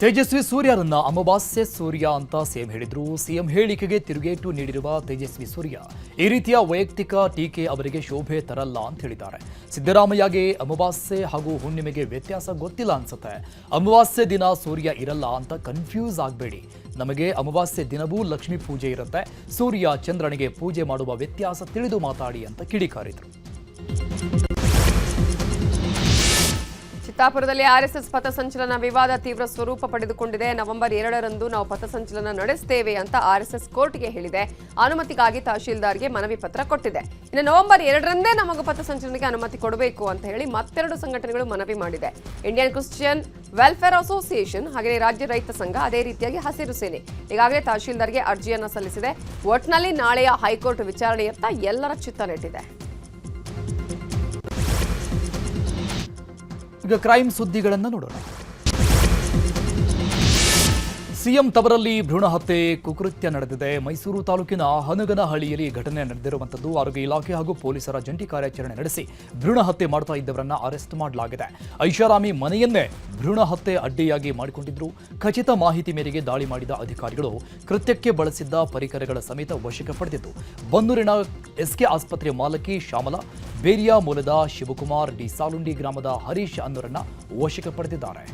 ತೇಜಸ್ವಿ ಸೂರ್ಯರನ್ನ ಅಮಾವಾಸ್ಯೆ ಸೂರ್ಯ ಅಂತ ಸಿಎಂ ಹೇಳಿದ್ರು. ಸಿಎಂ ಹೇಳಿಕೆಗೆ ತಿರುಗೇಟು ನೀಡಿರುವ ತೇಜಸ್ವಿ ಸೂರ್ಯ ಈ ರೀತಿಯ ವೈಯಕ್ತಿಕ ಟೀಕೆ ಅವರಿಗೆ ಶೋಭೆ ತರಲ್ಲ ಅಂತ ಹೇಳಿದ್ದಾರೆ. ಸಿದ್ದರಾಮಯ್ಯಗೆ ಅಮಾವಾಸ್ಯೆ ಹಾಗೂ ಹುಣ್ಣಿಮೆಗೆ ವ್ಯತ್ಯಾಸ ಗೊತ್ತಿಲ್ಲ ಅನ್ಸುತ್ತೆ. ಅಮಾವಾಸ್ಯೆ ದಿನ ಸೂರ್ಯ ಇರಲ್ಲ ಅಂತ ಕನ್ಫ್ಯೂಸ್ ಆಗಬೇಡಿ. ನಮಗೆ ಅಮಾವಾಸ್ಯೆ ದಿನವೂ ಲಕ್ಷ್ಮೀ ಪೂಜೆ ಇರುತ್ತೆ. ಸೂರ್ಯ ಚಂದ್ರನಿಗೆ ಪೂಜೆ ಮಾಡುವ ವ್ಯತ್ಯಾಸ ತಿಳಿದು ಮಾತಾಡಿ ಅಂತ ಕಿಡಿಕಾರಿದ್ರು. ಚಿತ್ತಾಪುರದಲ್ಲಿ ಆರ್ಎಸ್ಎಸ್ ಪಥಸಂಚಲನ ವಿವಾದ ತೀವ್ರ ಸ್ವರೂಪ ಪಡೆದುಕೊಂಡಿದೆ. ನವೆಂಬರ್ 2ರಂದು ನಾವು ಪಥಸಂಚಲನ ನಡೆಸುತ್ತೇವೆ ಅಂತ ಆರ್ಎಸ್ಎಸ್ ಕೋರ್ಟ್ಗೆ ಹೇಳಿದೆ. ಅನುಮತಿಗಾಗಿ ತಹಶೀಲ್ದಾರ್ಗೆ ಮನವಿ ಪತ್ರ ಕೊಟ್ಟಿದೆ. ಇನ್ನು ನವೆಂಬರ್ 2ರಂದೇ ನಮಗೆ ಪಥಸಂಚಲನಕ್ಕೆ ಅನುಮತಿ ಕೊಡಬೇಕು ಅಂತ ಹೇಳಿ ಮತ್ತೆರಡು ಸಂಘಟನೆಗಳು ಮನವಿ ಮಾಡಿದೆ. ಇಂಡಿಯನ್ ಕ್ರಿಶ್ಚಿಯನ್ ವೆಲ್ಫೇರ್ ಅಸೋಸಿಯೇಷನ್ ಹಾಗೆ ರಾಜ್ಯ ರೈತ ಸಂಘ, ಅದೇ ರೀತಿಯಾಗಿ ಹಸಿರು ಸೇನೆ ಈಗಾಗಲೇ ತಹಶೀಲ್ದಾರ್ಗೆ ಅರ್ಜಿಯನ್ನು ಸಲ್ಲಿಸಿದೆ. ಒಟ್ನಲ್ಲಿ ನಾಳೆಯ ಹೈಕೋರ್ಟ್ ವಿಚಾರಣೆಯತ್ತ ಎಲ್ಲರ ಚಿತ್ತ ನೆಟ್ಟಿದೆ. ಈಗ ಕ್ರೈಮ್ ಸುದ್ದಿಗಳನ್ನು ನೋಡೋಣ. ಸಿಎಂ ತವರಲ್ಲಿ ಭ್ರೂಣ ಹತ್ಯೆ ಕುಕೃತ್ಯ ನಡೆದಿದೆ. ಮೈಸೂರು ತಾಲೂಕಿನ ಹನಗನಹಳ್ಳಿಯಲ್ಲಿ ಘಟನೆ ನಡೆದಿರುವಂಥದ್ದು. ಆರೋಗ್ಯ ಇಲಾಖೆ ಹಾಗೂ ಪೊಲೀಸರ ಜಂಟಿ ಕಾರ್ಯಾಚರಣೆ ನಡೆಸಿ ಭ್ರೂಣ ಹತ್ಯೆ ಮಾಡ್ತಾ ಇದ್ದವರನ್ನ ಅರೆಸ್ಟ್ ಮಾಡಲಾಗಿದೆ. ಐಷಾರಾಮಿ ಮನೆಯನ್ನೇ ಭ್ರೂಣ ಹತ್ಯೆ ಅಡ್ಡಿಯಾಗಿ ಮಾಡಿಕೊಂಡಿದ್ರು. ಖಚಿತ ಮಾಹಿತಿ ಮೇರೆಗೆ ದಾಳಿ ಮಾಡಿದ ಅಧಿಕಾರಿಗಳು ಕೃತ್ಯಕ್ಕೆ ಬಳಸಿದ್ದ ಪರಿಕರಗಳ ಸಮೇತ ವಶಕ್ಕೆ ಪಡೆದಿದ್ದು. ಬನ್ನೂರಿನ ಎಸ್ಕೆ ಆಸ್ಪತ್ರೆ ಮಾಲಕಿ ಶ್ಯಾಮಲಾ, ಬೇರಿಯಾ ಮೂಲದ ಶಿವಕುಮಾರ್, ಡಿ ಸಾಲುಂಡಿ ಗ್ರಾಮದ ಹರೀಶ್ ಅನ್ನೋರನ್ನ ವಶಕ್ಕೆ ಪಡೆದಿದ್ದಾರೆ.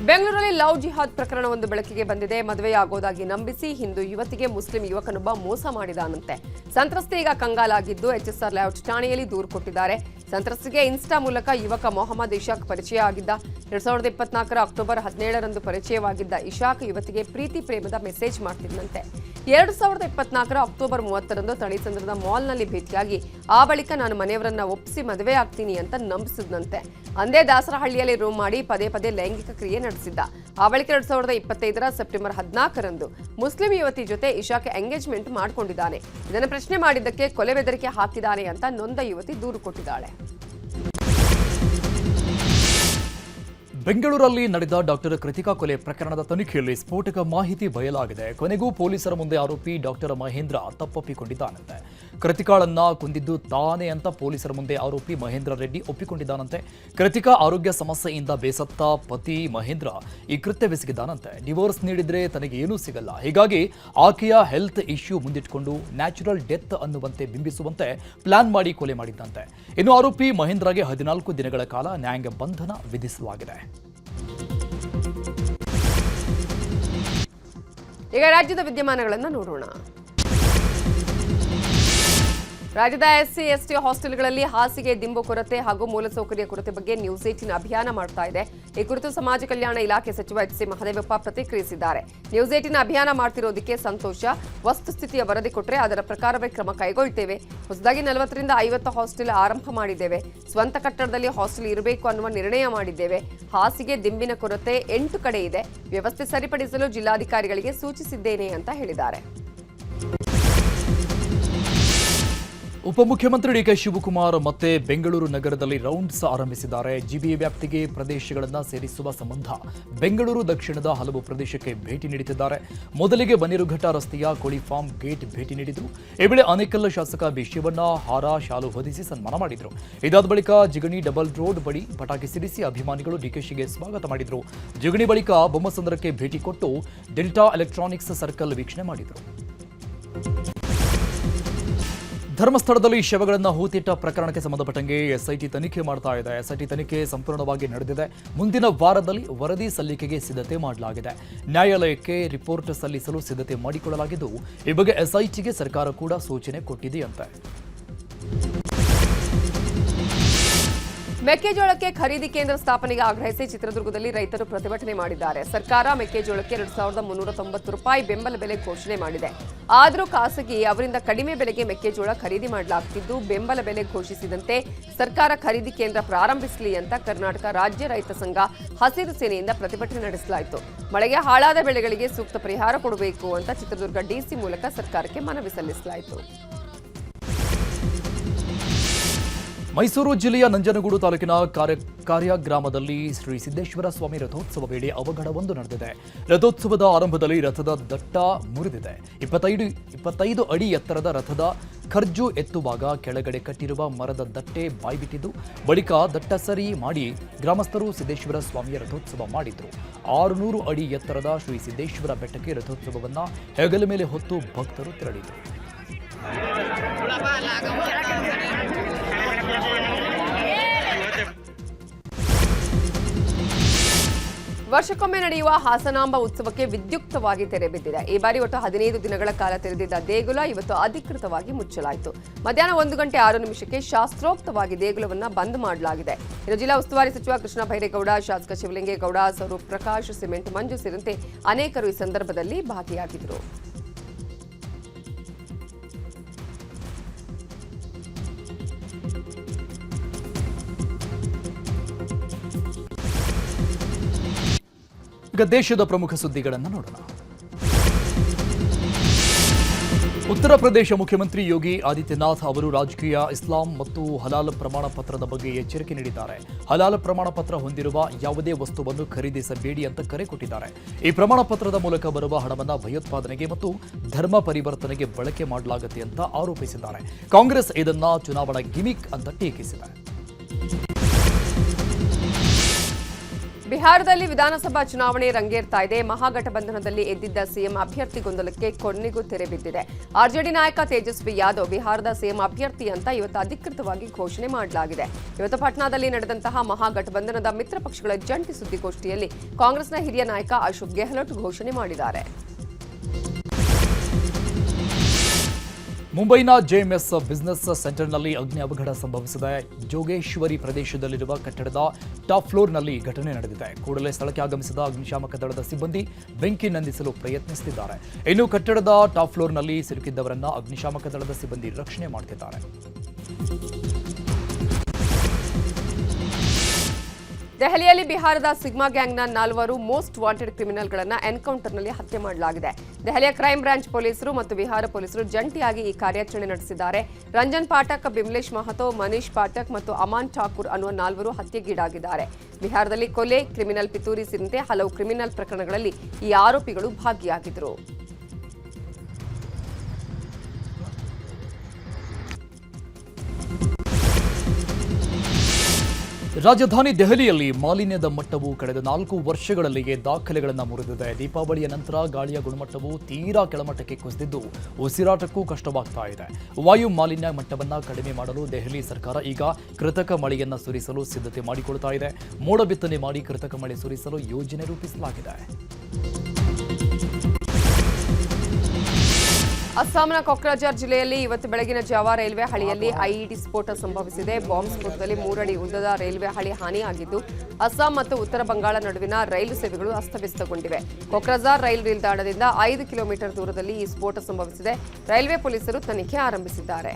ಬೆಂಗಳೂರಲ್ಲಿ ಲವ್ ಜಿಹಾದ್ ಪ್ರಕರಣವೊಂದು ಬೆಳಕಿಗೆ ಬಂದಿದೆ. ಮದುವೆಯಾಗೋದಾಗಿ ನಂಬಿಸಿ ಹಿಂದೂ ಯುವತಿಗೆ ಮುಸ್ಲಿಂ ಯುವಕನೊಬ್ಬ ಮೋಸ ಮಾಡಿದಾನಂತೆ. ಸಂತ್ರಸ್ತೆ ಈಗ ಕಂಗಾಲಾಗಿದ್ದು ಎಚ್ಎಸ್ಆರ್ ಲೇಔಟ್ ಠಾಣೆಯಲ್ಲಿ ದೂರು ಕೊಟ್ಟಿದ್ದಾರೆ. ಸಂತ್ರಸ್ತೆಗೆ ಇನ್ಸ್ಟಾ ಮೂಲಕ ಯುವಕ ಮೊಹಮ್ಮದ್ ಇಶಾಕ್ ಪರಿಚಯ ಆಗಿದ್ದ. 2024 ಅಕ್ಟೋಬರ್ 17ರಂದು ಪರಿಚಯವಾಗಿದ್ದ ಇಶಾಕ್ ಯುವತಿಗೆ ಪ್ರೀತಿ ಪ್ರೇಮದ ಮೆಸೇಜ್ ಮಾಡ್ತಿದ್ದಂತೆ. 2024 ಅಕ್ಟೋಬರ್ 30ರಂದು ತಳಿಸಂದ್ರದ ಮಾಲ್ನಲ್ಲಿ ಭೇಟಿಯಾಗಿ ಆ ಬಳಿಕ ನಾನು ಮನೆಯವರನ್ನ ಒಪ್ಪಿಸಿ ಮದುವೆ ಆಗ್ತೀನಿ ಅಂತ ನಂಬಿಸಿದ್ನಂತೆ. ಅಂದೇ ದಾಸರಹಳ್ಳಿಯಲ್ಲಿ ರೂಮ್ ಮಾಡಿ ಪದೇ ಪದೇ ಲೈಂಗಿಕ ಕ್ರಿಯೆ ನಡೆಸಿದ್ದ. ಆ ಬಳಿಕ 2025 ಸೆಪ್ಟೆಂಬರ್ 14ರಂದು ಮುಸ್ಲಿಂ ಯುವತಿ ಜೊತೆ ಇಶಾಕ್ ಎಂಗೇಜ್ಮೆಂಟ್ ಮಾಡಿಕೊಂಡಿದ್ದಾನೆ. ಇದನ್ನು ಪ್ರಶ್ನೆ ಮಾಡಿದ್ದಕ್ಕೆ ಕೊಲೆ ಬೆದರಿಕೆ ಹಾಕಿದ್ದಾನೆ ಅಂತ ನೊಂದ ಯುವತಿ ದೂರು ಕೊಟ್ಟಿದ್ದಾಳೆ. ಬೆಂಗಳೂರಲ್ಲಿ ನಡೆದ ಡಾಕ್ಟರ್ ಕೃತಿಕಾ ಕೊಲೆ ಪ್ರಕರಣದ ತನಿಖೆಯಲ್ಲಿ ಸ್ಫೋಟಕ ಮಾಹಿತಿ ಬಯಲಾಗಿದೆ. ಕೊನೆಗೂ ಪೊಲೀಸರ ಮುಂದೆ ಆರೋಪಿ ಡಾಕ್ಟರ್ ಮಹೇಂದ್ರ ತಪ್ಪೊಪ್ಪಿಕೊಂಡಿದ್ದಾನಂತೆ. ಕೃತಿಕಾಳನ್ನ ಕೊಂದಿದ್ದು ತಾನೇ ಅಂತ ಪೊಲೀಸರ ಮುಂದೆ ಆರೋಪಿ ಮಹೇಂದ್ರ ರೆಡ್ಡಿ ಒಪ್ಪಿಕೊಂಡಿದ್ದಾನಂತೆ. ಕೃತಿಕಾ ಆರೋಗ್ಯ ಸಮಸ್ಯೆಯಿಂದ ಬೇಸತ್ತ ಪತಿ ಮಹೇಂದ್ರ ಈ ಕೃತ್ಯವೆಸಗಿದ್ದಾನಂತೆ. ಡಿವೋರ್ಸ್ ನೀಡಿದ್ರೆ ತನಗೆ ಏನೂ ಸಿಗಲ್ಲ, ಹೀಗಾಗಿ ಆಕೆಯ ಹೆಲ್ತ್ ಇಶ್ಯೂ ಮುಂದಿಟ್ಟುಕೊಂಡು ನ್ಯಾಚುರಲ್ ಡೆತ್ ಅನ್ನುವಂತೆ ಬಿಂಬಿಸುವಂತೆ ಪ್ಲಾನ್ ಮಾಡಿ ಕೊಲೆ ಮಾಡಿದ್ದಂತೆ. ಇನ್ನು ಆರೋಪಿ ಮಹೇಂದ್ರಗೆ 14 ದಿನಗಳ ಕಾಲ ನ್ಯಾಯಾಂಗ ಬಂಧನ ವಿಧಿಸಲಾಗಿದೆ. ಈಗ ರಾಜ್ಯದ ವಿದ್ಯಮಾನಗಳನ್ನು ನೋಡೋಣ. ರಾಜ್ಯದ ಎಸ್ಸಿ ಎಸ್ಟಿ ಹಾಸ್ಟೆಲ್ಗಳಲ್ಲಿ ಹಾಸಿಗೆ, ದಿಂಬು ಕೊರತೆ ಹಾಗೂ ಮೂಲಸೌಕರ್ಯ ಕೊರತೆ ಬಗ್ಗೆ ನ್ಯೂಸ್ 18 ಅಭಿಯಾನ ಮಾಡ್ತಾ ಇದೆ. ಈ ಕುರಿತು ಸಮಾಜ ಕಲ್ಯಾಣ ಇಲಾಖೆ ಸಚಿವ ಎಚ್ ಸಿ ಮಹದೇವಪ್ಪ ಪ್ರತಿಕ್ರಿಯಿಸಿದ್ದಾರೆ. ನ್ಯೂಸ್ 18 ಅಭಿಯಾನ ಮಾಡ್ತಿರೋದಕ್ಕೆ ಸಂತೋಷ. ವಸ್ತುಸ್ಥಿತಿಯ ವರದಿ ಕೊಟ್ಟರೆ ಅದರ ಪ್ರಕಾರವೇ ಕ್ರಮ ಕೈಗೊಳ್ತೇವೆ. ಹೊಸದಾಗಿ 40ರಿಂದ 50 ಹಾಸ್ಟೆಲ್ ಆರಂಭ ಮಾಡಿದ್ದೇವೆ. ಸ್ವಂತ ಕಟ್ಟಡದಲ್ಲಿ ಹಾಸ್ಟೆಲ್ ಇರಬೇಕು ಅನ್ನುವ ನಿರ್ಣಯ ಮಾಡಿದ್ದೇವೆ. ಹಾಸಿಗೆ, ದಿಂಬಿನ ಕೊರತೆ 8 ಕಡೆ ಇದೆ. ವ್ಯವಸ್ಥೆ ಸರಿಪಡಿಸಲು ಜಿಲ್ಲಾಧಿಕಾರಿಗಳಿಗೆ ಸೂಚಿಸಿದ್ದೇನೆ ಅಂತ ಹೇಳಿದ್ದಾರೆ. ಉಪಮುಖ್ಯಮಂತ್ರಿ ಡಿಕೆ ಶಿವಕುಮಾರ್ ಮತ್ತೆ ಬೆಂಗಳೂರು ನಗರದಲ್ಲಿ ರೌಂಡ್ಸ್ ಆರಂಭಿಸಿದ್ದಾರೆ. ಜಿಬಿಎ ವ್ಯಾಪ್ತಿಗೆ ಪ್ರದೇಶಗಳನ್ನು ಸೇರಿಸುವ ಸಂಬಂಧ ಬೆಂಗಳೂರು ದಕ್ಷಿಣದ ಹಲವು ಪ್ರದೇಶಕ್ಕೆ ಭೇಟಿ ನೀಡುತ್ತಿದ್ದಾರೆ. ಮೊದಲಿಗೆ ಬನ್ನೇರುಘಟ್ಟ ರಸ್ತೆಯ ಕೋಳಿ ಫಾರ್ಮ್ ಗೇಟ್ ಭೇಟಿ ನೀಡಿದರು. ಈ ವೇಳೆ ಆನೇಕಲ್ ಶಾಸಕ ಬಿ ಶಿವಣ್ಣ ಹಾರ, ಶಾಲು ಹೊದಿಸಿ ಸನ್ಮಾನ ಮಾಡಿದರು. ಇದಾದ ಬಳಿಕ ಜಿಗಣಿ ಡಬಲ್ ರೋಡ್ ಬಳಿ ಪಟಾಕಿ ಸಿಡಿಸಿ ಅಭಿಮಾನಿಗಳು ಡಿಕೆಶಿಗೆ ಸ್ವಾಗತ ಮಾಡಿದರು. ಜಿಗಣಿ ಬಳಿಕ ಬೊಮ್ಮಸಂದ್ರಕ್ಕೆ ಭೇಟಿ ಕೊಟ್ಟು ಡೆಲ್ಟಾ ಎಲೆಕ್ಟ್ರಾನಿಕ್ಸ್ ಸರ್ಕಲ್ ವೀಕ್ಷಣೆ ಮಾಡಿದರು. ಧರ್ಮಸ್ಥಳದಲ್ಲಿ ಶವಗಳನ್ನು ಹೂತಿಟ್ಟ ಪ್ರಕರಣಕ್ಕೆ ಸಂಬಂಧಪಟ್ಟಂಗೆ ಎಸ್ಐಟಿ ತನಿಖೆ ಮಾಡ್ತಾ ಇದೆ. ಎಸ್ಐಟಿ ತನಿಖೆ ಸಂಪೂರ್ಣವಾಗಿ ನಡೆದಿದೆ. ಮುಂದಿನ ವಾರದಲ್ಲಿ ವರದಿ ಸಲ್ಲಿಕೆಗೆ ಸಿದ್ಧತೆ ಮಾಡಲಾಗಿದೆ. ನ್ಯಾಯಾಲಯಕ್ಕೆ ರಿಪೋರ್ಟ್ ಸಲ್ಲಿಸಲು ಸಿದ್ಧತೆ ಮಾಡಿಕೊಳ್ಳಲಾಗಿದ್ದು, ಈ ಬಗ್ಗೆ ಎಸ್ಐಟಿಗೆ ಸರ್ಕಾರ ಕೂಡ ಸೂಚನೆ ಕೊಟ್ಟಿದೆಯಂತೆ. ಮೆಕ್ಕೆಜೋಳಕ್ಕೆ ಖರೀದಿ ಕೇಂದ್ರ ಸ್ಥಾಪನೆಗೆ ಆಗ್ರಹಿಸಿ ಚಿತ್ರದುರ್ಗದಲ್ಲಿ ರೈತರು ಪ್ರತಿಭಟನೆ ಮಾಡಿದ್ದಾರೆ. ಸರ್ಕಾರ ಮೆಕ್ಕೆಜೋಳಕ್ಕೆ 2390 ರೂಪಾಯಿ ಬೆಂಬಲ ಬೆಲೆ ಘೋಷಣೆ ಮಾಡಿದೆ. ಆದರೂ ಖಾಸಗಿ ಅವರಿಂದ ಕಡಿಮೆ ಬೆಲೆಗೆ ಮೆಕ್ಕೆಜೋಳ ಖರೀದಿ ಮಾಡಲಾಗುತ್ತಿದ್ದು, ಬೆಂಬಲ ಬೆಲೆ ಘೋಷಿಸಿದಂತೆ ಸರ್ಕಾರ ಖರೀದಿ ಕೇಂದ್ರ ಪ್ರಾರಂಭಿಸಲಿ ಅಂತ ಕರ್ನಾಟಕ ರಾಜ್ಯ ರೈತ ಸಂಘ, ಹಸಿರು ಸೇನೆಯಿಂದ ಪ್ರತಿಭಟನೆ ನಡೆಸಲಾಯಿತು. ಮಳೆಗೆ ಹಾಳಾದ ಬೆಳೆಗಳಿಗೆ ಸೂಕ್ತ ಪರಿಹಾರ ಕೊಡಬೇಕು ಅಂತ ಚಿತ್ರದುರ್ಗ ಡಿಸಿ ಮೂಲಕ ಸರ್ಕಾರಕ್ಕೆ ಮನವಿ ಸಲ್ಲಿಸಲಾಯಿತು. ಮೈಸೂರು ಜಿಲ್ಲೆಯ ನಂಜನಗೂಡು ತಾಲೂಕಿನ ಕಾರ್ಯ ಗ್ರಾಮದಲ್ಲಿ ಶ್ರೀ ಸಿದ್ದೇಶ್ವರ ಸ್ವಾಮಿ ರಥೋತ್ಸವ ವೇಳೆ ಅವಘಡವೊಂದು ನಡೆದಿದೆ. ರಥೋತ್ಸವದ ಆರಂಭದಲ್ಲಿ ರಥದ ದಟ್ಟ ಮುರಿದಿದೆ. 25 ಅಡಿ ಎತ್ತರದ ರಥದ ಖರ್ಜು ಎತ್ತುವಾಗ ಕೆಳಗಡೆ ಕಟ್ಟಿರುವ ಮರದ ದಟ್ಟೆ ಬಾಯ್ಬಿಟ್ಟಿದ್ದು, ಬಳಿಕ ದಟ್ಟ ಸರಿ ಮಾಡಿ ಗ್ರಾಮಸ್ಥರು ಸಿದ್ದೇಶ್ವರ ಸ್ವಾಮಿಯ ರಥೋತ್ಸವ ಮಾಡಿದ್ರು. 600 ಅಡಿ ಎತ್ತರದ ಶ್ರೀ ಸಿದ್ದೇಶ್ವರ ಬೆಟ್ಟಕ್ಕೆ ರಥೋತ್ಸವವನ್ನ ಹೆಗಲ ಮೇಲೆ ಹೊತ್ತು ಭಕ್ತರು ತೆರಳಿದರು. ವರ್ಷಕ್ಕೊಮ್ಮೆ ನಡೆಯುವ ಹಾಸನಾಂಬ ಉತ್ಸವಕ್ಕೆ ವಿದ್ಯುಕ್ತವಾಗಿ ತೆರೆ ಬಿದ್ದಿದೆ. ಈ ಬಾರಿ ಒಟ್ಟು 15 ದಿನಗಳ ಕಾಲ ತೆರೆದಿದ್ದ ದೇಗುಲ ಇವತ್ತು ಅಧಿಕೃತವಾಗಿ ಮುಚ್ಚಲಾಯಿತು. ಮಧ್ಯಾಹ್ನ 1 ಗಂಟೆ 6 ನಿಮಿಷಕ್ಕೆ ಶಾಸ್ತ್ರೋಕ್ತವಾಗಿ ದೇಗುಲವನ್ನು ಬಂದ್ ಮಾಡಲಾಗಿದೆ. ಇನ್ನು ಜಿಲ್ಲಾ ಉಸ್ತುವಾರಿ ಸಚಿವ ಕೃಷ್ಣ ಬೈರೇಗೌಡ, ಶಾಸಕ ಶಿವಲಿಂಗೇಗೌಡ, ಸ್ವರೂಪ್ ಪ್ರಕಾಶ್, ಸಿಮೆಂಟ್ ಮಂಜು ಸೇರಿದಂತೆ ಅನೇಕರು ಈ ಸಂದರ್ಭದಲ್ಲಿ ಭಾಗಿಯಾಗಿದ್ದರು. ಈಗ ದೇಶದ ಪ್ರಮುಖ ಸುದ್ದಿಗಳನ್ನು ನೋಡೋಣ. ಉತ್ತರ ಪ್ರದೇಶ ಮುಖ್ಯಮಂತ್ರಿ ಯೋಗಿ ಆದಿತ್ಯನಾಥ್ ಅವರು ರಾಜಕೀಯ, ಇಸ್ಲಾಂ ಮತ್ತು ಹಲಾಲ್ ಪ್ರಮಾಣ ಪತ್ರದ ಬಗ್ಗೆ ಎಚ್ಚರಿಕೆ ನೀಡಿದ್ದಾರೆ. ಹಲಾಲ್ ಪ್ರಮಾಣ ಪತ್ರ ಹೊಂದಿರುವ ಯಾವುದೇ ವಸ್ತುವನ್ನು ಖರೀದಿಸಬೇಡಿ ಅಂತ ಕರೆ ಕೊಟ್ಟಿದ್ದಾರೆ. ಈ ಪ್ರಮಾಣ ಪತ್ರದ ಮೂಲಕ ಬರುವ ಹಣವನ್ನು ಭಯೋತ್ಪಾದನೆಗೆ ಮತ್ತು ಧರ್ಮ ಪರಿವರ್ತನೆಗೆ ಬಳಕೆ ಮಾಡಲಾಗುತ್ತೆ ಅಂತ ಆರೋಪಿಸಿದ್ದಾರೆ. ಕಾಂಗ್ರೆಸ್ ಇದನ್ನ ಚುನಾವಣಾ ಗಿಮಿಕ್ ಅಂತ ಟೀಕಿಸಿದೆ. ಬಿಹಾರದಲ್ಲಿ ವಿಧಾನಸಭಾ ಚುನಾವಣೆ ರಂಗೇರ್ತಾ ಇದೆ. ಮಹಾಗಠಬಂಧನದಲ್ಲಿ ಎದ್ದಿದ್ದ ಸಿಎಂ ಅಭ್ಯರ್ಥಿ ಗೊಂದಲಕ್ಕೆ ಕೊನೆಗೂ ತೆರೆ ಬಿದ್ದಿದೆ. ಆರ್ಜೆಡಿ ನಾಯಕ ತೇಜಸ್ವಿ ಯಾದವ್ ಬಿಹಾರದ ಸಿಎಂ ಅಭ್ಯರ್ಥಿ ಅಂತ ಇವತ್ತು ಅಧಿಕೃತವಾಗಿ ಘೋಷಣೆ ಮಾಡಲಾಗಿದೆ. ಇವತ್ತು ಪಾಟ್ನಾದಲ್ಲಿ ನಡೆದಂತಹ ಮಹಾಗಠಬಂಧನದ ಮಿತ್ರ ಪಕ್ಷಗಳ ಜಂಟಿ ಸುದ್ದಿಗೋಷ್ಠಿಯಲ್ಲಿ ಕಾಂಗ್ರೆಸ್ನ ಹಿರಿಯ ನಾಯಕ ಅಶೋಕ್ ಗೆಹ್ಲೋಟ್ ಘೋಷಣೆ ಮಾಡಿದ್ದಾರೆ. ಮುಂಬೈನ ಜೆಎಂಎಸ್ ಬಿಸಿನೆಸ್ ಸೆಂಟರ್ನಲ್ಲಿ ಅಗ್ನಿ ಅವಘಡ ಸಂಭವಿಸಿದೆ. ಜೋಗೇಶ್ವರಿ ಪ್ರದೇಶದಲ್ಲಿರುವ ಕಟ್ಟಡದ ಟಾಪ್ ಫ್ಲೋರ್ನಲ್ಲಿ ಘಟನೆ ನಡೆದಿದೆ. ಕೂಡಲೇ ಸ್ಥಳಕ್ಕೆ ಆಗಮಿಸಿದ ಅಗ್ನಿಶಾಮಕ ದಳದ ಸಿಬ್ಬಂದಿ ಬೆಂಕಿ ನಂದಿಸಲು ಪ್ರಯತ್ನಿಸುತ್ತಿದ್ದಾರೆ. ಇನ್ನು ಕಟ್ಟಡದ ಟಾಪ್ ಫ್ಲೋರ್ನಲ್ಲಿ ಸಿಲುಕಿದ್ದವರನ್ನ ಅಗ್ನಿಶಾಮಕ ದಳದ ಸಿಬ್ಬಂದಿ ರಕ್ಷಣೆ ಮಾಡುತ್ತಿದ್ದಾರೆ. ದೆಹಲಿಯಲ್ಲಿ ಬಿಹಾರದ ಸಿಗ್ಮಾ ಗ್ಯಾಂಗ್ನ 4 ಮೋಸ್ಟ್ ವಾಂಟೆಡ್ ಕ್ರಿಮಿನಲ್ಗಳನ್ನು ಎನ್ಕೌಂಟರ್ನಲ್ಲಿ ಹತ್ಯೆ ಮಾಡಲಾಗಿದೆ. ದೆಹಲಿಯ ಕ್ರೈಮ್ ಬ್ರಾಂಚ್ ಪೊಲೀಸರು ಮತ್ತು ಬಿಹಾರ ಪೊಲೀಸರು ಜಂಟಿಯಾಗಿ ಈ ಕಾರ್ಯಾಚರಣೆ ನಡೆಸಿದ್ದಾರೆ. ರಂಜನ್ ಪಾಠಕ್, ಬಿಮ್ಲೇಶ್ ಮಹತೋ, ಮನೀಶ್ ಪಾಠಕ್ ಮತ್ತು ಅಮಾನ್ ಠಾಕೂರ್ ಅನ್ನುವ 4 ಹತ್ಯೆಗೀಡಾಗಿದ್ದಾರೆ. ಬಿಹಾರದಲ್ಲಿ ಕೊಲೆ, ಕ್ರಿಮಿನಲ್ ಪಿತೂರಿ ಸೇರಿದಂತೆ ಹಲವು ಕ್ರಿಮಿನಲ್ ಪ್ರಕರಣಗಳಲ್ಲಿ ಈ ಆರೋಪಿಗಳು ಭಾಗಿಯಾಗಿದ್ದರು. ರಾಜಧಾನಿ ದೆಹಲಿಯಲ್ಲಿ ಮಾಲಿನ್ಯದ ಮಟ್ಟವು ಕಳೆದ 4 ವರ್ಷಗಳಲ್ಲಿಯೇ ದಾಖಲೆಗಳನ್ನು ಮುರಿದಿದೆ. ದೀಪಾವಳಿಯ ನಂತರ ಗಾಳಿಯ ಗುಣಮಟ್ಟವು ತೀರಾ ಕೆಳಮಟ್ಟಕ್ಕೆ ಕುಸಿದಿದ್ದು ಉಸಿರಾಟಕ್ಕೂ ಕಷ್ಟವಾಗ್ತಾ ಇದೆ. ವಾಯು ಮಾಲಿನ್ಯ ಮಟ್ಟವನ್ನು ಕಡಿಮೆ ಮಾಡಲು ದೆಹಲಿ ಸರ್ಕಾರ ಈಗ ಕೃತಕ ಮಳೆಯನ್ನು ಸುರಿಸಲು ಸಿದ್ಧತೆ ಮಾಡಿಕೊಳ್ತಾ ಇದೆ. ಮೋಡ ಬಿತ್ತನೆ ಮಾಡಿ ಕೃತಕ ಮಳೆ ಸುರಿಸಲು ಯೋಜನೆ ರೂಪಿಸಲಾಗಿದೆ. ಅಸ್ಸಾಂನ ಕೊಕ್ರಜಾರ್ ಜಿಲ್ಲೆಯಲ್ಲಿ ಇವತ್ತು ಬೆಳಗಿನ ಜಾವ ರೈಲ್ವೆ ಹಳಿಯಲ್ಲಿ ಐಇಡಿ ಸ್ಫೋಟ ಸಂಭವಿಸಿದೆ. ಬಾಂಬ್ ಸ್ಫೋಟದಲ್ಲಿ 3 ಅಡಿ ಉದ್ದದ ರೈಲ್ವೆ ಹಳಿ ಹಾನಿಯಾಗಿದ್ದು, ಅಸ್ಸಾಂ ಮತ್ತು ಉತ್ತರ ಬಂಗಾಳ ನಡುವಿನ ರೈಲು ಸೇವೆಗಳು ಅಸ್ತವ್ಯಸ್ತಗೊಂಡಿವೆ. ಕೊಕ್ರಜಾರ್ ರೈಲು ನಿಲ್ದಾಣದಿಂದ 5 ಕಿಲೋಮೀಟರ್ ದೂರದಲ್ಲಿ ಈ ಸ್ಫೋಟ ಸಂಭವಿಸಿದೆ. ರೈಲ್ವೆ ಪೊಲೀಸರು ತನಿಖೆ ಆರಂಭಿಸಿದ್ದಾರೆ.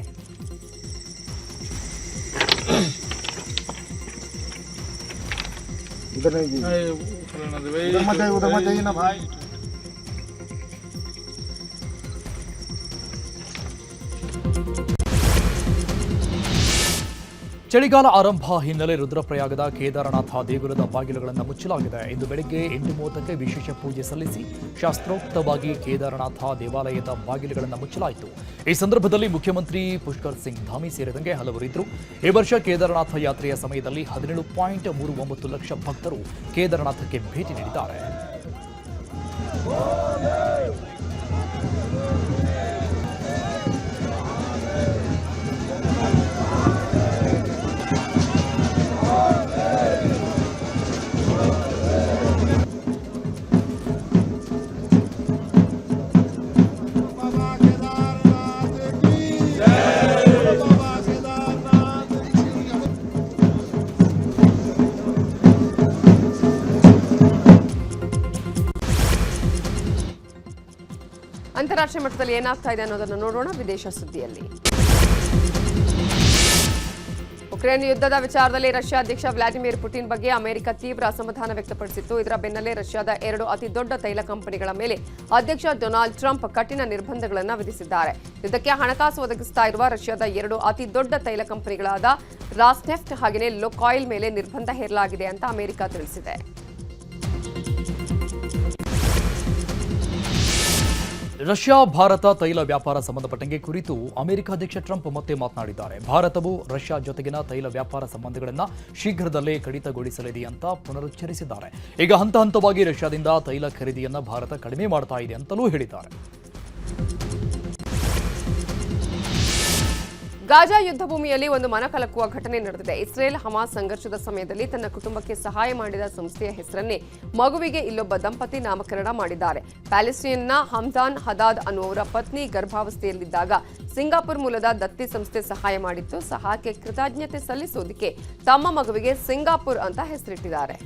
ಚಳಿಗಾಲ ಆರಂಭ ಹಿನ್ನೆಲೆ ರುದ್ರಪ್ರಯಾಗದ ಕೇದಾರನಾಥ ದೇಗುಲದ ಬಾಗಿಲುಗಳನ್ನು ಮುಚ್ಚಲಾಗಿದೆ. ಇಂದು ಬೆಳಗ್ಗೆ 8:30ಕ್ಕೆ ವಿಶೇಷ ಪೂಜೆ ಸಲ್ಲಿಸಿ ಶಾಸ್ತ್ರೋಕ್ತವಾಗಿ ಕೇದಾರನಾಥ ದೇವಾಲಯದ ಬಾಗಿಲುಗಳನ್ನು ಮುಚ್ಚಲಾಯಿತು. ಈ ಸಂದರ್ಭದಲ್ಲಿ ಮುಖ್ಯಮಂತ್ರಿ ಪುಷ್ಕರ್ ಸಿಂಗ್ ಧಾಮಿ ಸೇರಿದಂತೆ ಹಲವರು ಇದ್ದರು. ಈ ವರ್ಷ ಕೇದಾರನಾಥ ಯಾತ್ರೆಯ ಸಮಯದಲ್ಲಿ 17.39 ಲಕ್ಷ ಭಕ್ತರು ಕೇದಾರನಾಥಕ್ಕೆ ಭೇಟಿ ನೀಡಿದ್ದಾರೆ. ಅಂತಾರಾಷ್ಟ್ರೀಯ ಮಟ್ಟದಲ್ಲಿ ಏನಾಗ್ತಾ ಇದೆ ಅನ್ನೋದನ್ನು ನೋಡೋಣ ವಿದೇಶ ಸುದ್ದಿಯಲ್ಲಿ. ಯುಕ್ರೇನ್ ಯುದ್ಧದ ವಿಚಾರದಲ್ಲಿ ರಷ್ಯಾ ಅಧ್ಯಕ್ಷ ವ್ಲಾದಿಮಿರ್ ಪುಟಿನ್ ಬಗ್ಗೆ ಅಮೆರಿಕ ತೀವ್ರ ಅಸಮಾಧಾನ ವ್ಯಕ್ತಪಡಿಸಿತ್ತು. ಇದರ ಬೆನ್ನಲ್ಲೇ ರಷ್ಯಾದ 2 ಅತಿದೊಡ್ಡ ತೈಲ ಕಂಪನಿಗಳ ಮೇಲೆ ಅಧ್ಯಕ್ಷ ಡೊನಾಲ್ಡ್ ಟ್ರಂಪ್ ಕಠಿಣ ನಿರ್ಬಂಧಗಳನ್ನು ವಿಧಿಸಿದ್ದಾರೆ. ಯುದ್ಧಕ್ಕೆ ಹಣಕಾಸು ಒದಗಿಸುತ್ತಾ ಇರುವ ರಷ್ಯಾದ 2 ಅತಿದೊಡ್ಡ ತೈಲ ಕಂಪನಿಗಳಾದ ರಾಸ್ನೆಫ್ಟ್ ಹಾಗೆಯೇ ಲುಕಾಯಿಲ್ ಮೇಲೆ ನಿರ್ಬಂಧ ಹೇರಲಾಗಿದೆ ಅಂತ ಅಮೆರಿಕ ತಿಳಿಸಿದೆ. ರಷ್ಯಾ ಭಾರತ ತೈಲ ವ್ಯಾಪಾರ ಸಂಬಂಧಪಟ್ಟಂಗೆ ಕುರಿತು ಅಮೆರಿಕ ಅಧ್ಯಕ್ಷ ಟ್ರಂಪ್ ಮತ್ತೆ ಮಾತನಾಡಿದ್ದಾರೆ. ಭಾರತವು ರಷ್ಯಾ ಜೊತೆಗಿನ ತೈಲ ವ್ಯಾಪಾರ ಸಂಬಂಧಗಳನ್ನು ಶೀಘ್ರದಲ್ಲೇ ಕಡಿತಗೊಳಿಸಲಿದೆ ಅಂತ ಪುನರುಚ್ಚರಿಸಿದ್ದಾರೆ. ಈಗ ಹಂತ ಹಂತವಾಗಿ ರಷ್ಯಾದಿಂದ ತೈಲ ಖರೀದಿಯನ್ನು ಭಾರತ ಕಡಿಮೆ ಮಾಡ್ತಾ ಇದೆ ಅಂತಲೂ ಹೇಳಿದ್ದಾರೆ. ಗಾಜಾ ಯುದ್ಧ ಭೂಮಿಯಲ್ಲಿ ಒಂದು ಮನಕಲಕುವ ಘಟನೆ ನಡೆದಿದೆ. ಇಸ್ರೇಲ್ ಹಮಾಸ್ ಸಂಘರ್ಷದ ಸಮಯದಲ್ಲಿ ತನ್ನ ಕುಟುಂಬಕ್ಕೆ ಸಹಾಯ ಮಾಡಿದ ಸಂಸ್ಥೆಯ ಹೆಸರನ್ನೇ ಮಗುವಿಗೆ ಇಲ್ಲೊಬ್ಬ ದಂಪತಿ ನಾಮಕರಣ ಮಾಡಿದ್ದಾರೆ. ಪ್ಯಾಲೆಸ್ಟೈನ್ನ ಹಮ್ದಾನ್ ಹದಾದ್ ಅನ್ನುವರ ಪತ್ನಿ ಗರ್ಭಾವಸ್ಥೆಯಲ್ಲಿದ್ದಾಗ ಸಿಂಗಾಪುರ್ ಮೂಲದ ದತ್ತಿ ಸಂಸ್ಥೆ ಸಹಾಯ ಮಾಡಿತ್ತು. ಸಹಾಯಕ್ಕೆ ಕೃತಜ್ಞತೆ ಸಲ್ಲಿಸೋದಕ್ಕೆ ತಮ್ಮ ಮಗುವಿಗೆ ಸಿಂಗಾಪುರ್ ಅಂತ ಹೆಸರಿಟ್ಟಿದ್ದಾರೆ.